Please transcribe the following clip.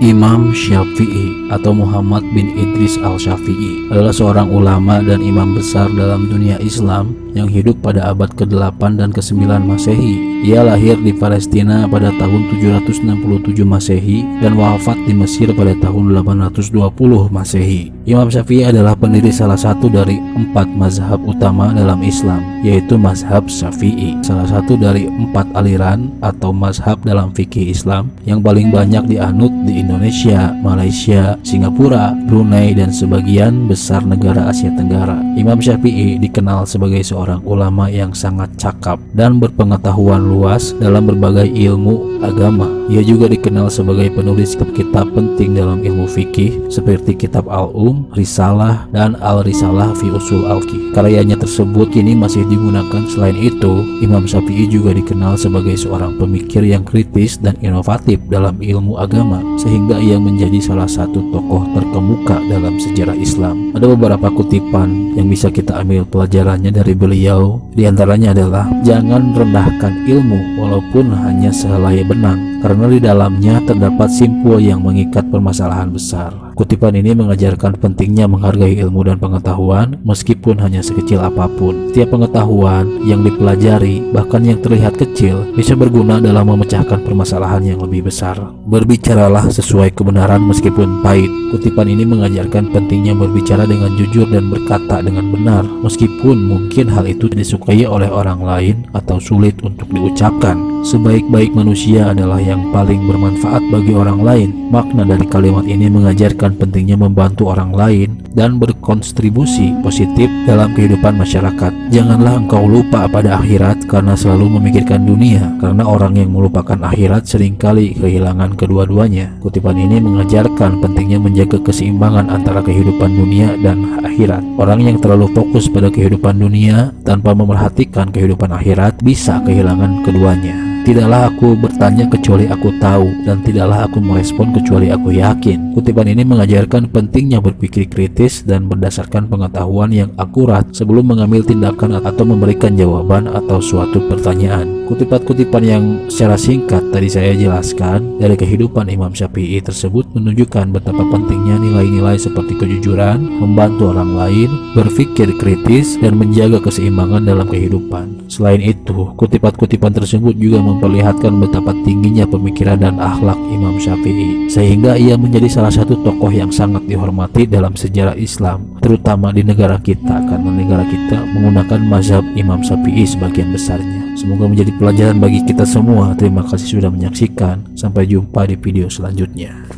Imam Syafi'i atau Muhammad bin Idris al-Syafi'i adalah seorang ulama dan imam besar dalam dunia Islam yang hidup pada abad ke-8 dan ke-9 Masehi. Ia lahir di Palestina pada tahun 767 Masehi dan wafat di Mesir pada tahun 820 Masehi. Imam Syafi'i adalah pendiri salah satu dari 4 mazhab utama dalam Islam, yaitu mazhab Syafi'i, salah satu dari 4 aliran atau mazhab dalam fikih Islam yang paling banyak dianut di Indonesia, Malaysia, Singapura, Brunei, dan sebagian besar negara Asia Tenggara. Imam Syafi'i dikenal sebagai seorang ulama yang sangat cakap dan berpengetahuan luas dalam berbagai ilmu agama. Ia juga dikenal sebagai penulis kitab penting dalam ilmu fikih seperti kitab Al-Um, Risalah, dan Al-Risalah fi Usul Al-Fiqh. Karyanya tersebut kini masih digunakan. Selain itu, Imam Syafi'i juga dikenal sebagai seorang pemikir yang kritis dan inovatif dalam ilmu agama, sehingga ia menjadi salah satu tokoh terkemuka dalam sejarah Islam. Ada beberapa kutipan yang bisa kita ambil pelajarannya dari beliau. Di antaranya adalah, jangan rendahkan ilmu walaupun hanya sehelai benang, karena di dalamnya terdapat simpul yang mengikat permasalahan besar. Kutipan ini mengajarkan pentingnya menghargai ilmu dan pengetahuan meskipun hanya sekecil apapun. Setiap pengetahuan yang dipelajari, bahkan yang terlihat kecil, bisa berguna dalam memecahkan permasalahan yang lebih besar. Berbicaralah sesuai kebenaran meskipun pahit. Kutipan ini mengajarkan pentingnya berbicara dengan jujur dan berkata dengan benar, meskipun mungkin hal itu disukai oleh orang lain atau sulit untuk diucapkan. Sebaik-baik manusia adalah yang paling bermanfaat bagi orang lain. Makna dari kalimat ini mengajarkan pentingnya membantu orang lain dan berkontribusi positif dalam kehidupan masyarakat. Janganlah engkau lupa pada akhirat karena selalu memikirkan dunia, karena orang yang melupakan akhirat seringkali kehilangan kedua-duanya. Kutipan ini mengajarkan pentingnya menjaga keseimbangan antara kehidupan dunia dan akhirat. Orang yang terlalu fokus pada kehidupan dunia tanpa memerhatikan kehidupan akhirat bisa kehilangan keduanya. Tidaklah aku bertanya kecuali aku tahu, dan tidaklah aku merespon kecuali aku yakin. Kutipan ini mengajarkan pentingnya berpikir kritis dan berdasarkan pengetahuan yang akurat sebelum mengambil tindakan atau memberikan jawaban atau suatu pertanyaan. Kutipan-kutipan yang secara singkat tadi saya jelaskan dari kehidupan Imam Syafi'i tersebut menunjukkan betapa pentingnya nilai-nilai seperti kejujuran, membantu orang lain, berpikir kritis, dan menjaga keseimbangan dalam kehidupan. Selain itu, kutipan-kutipan tersebut juga memperlihatkan betapa tingginya pemikiran dan akhlak Imam Syafi'i, sehingga ia menjadi salah satu tokoh yang sangat dihormati dalam sejarah Islam, terutama di negara kita, karena negara kita menggunakan mazhab Imam Syafi'i sebagian besarnya. Semoga menjadi pelajaran bagi kita semua. Terima kasih sudah menyaksikan. Sampai jumpa di video selanjutnya.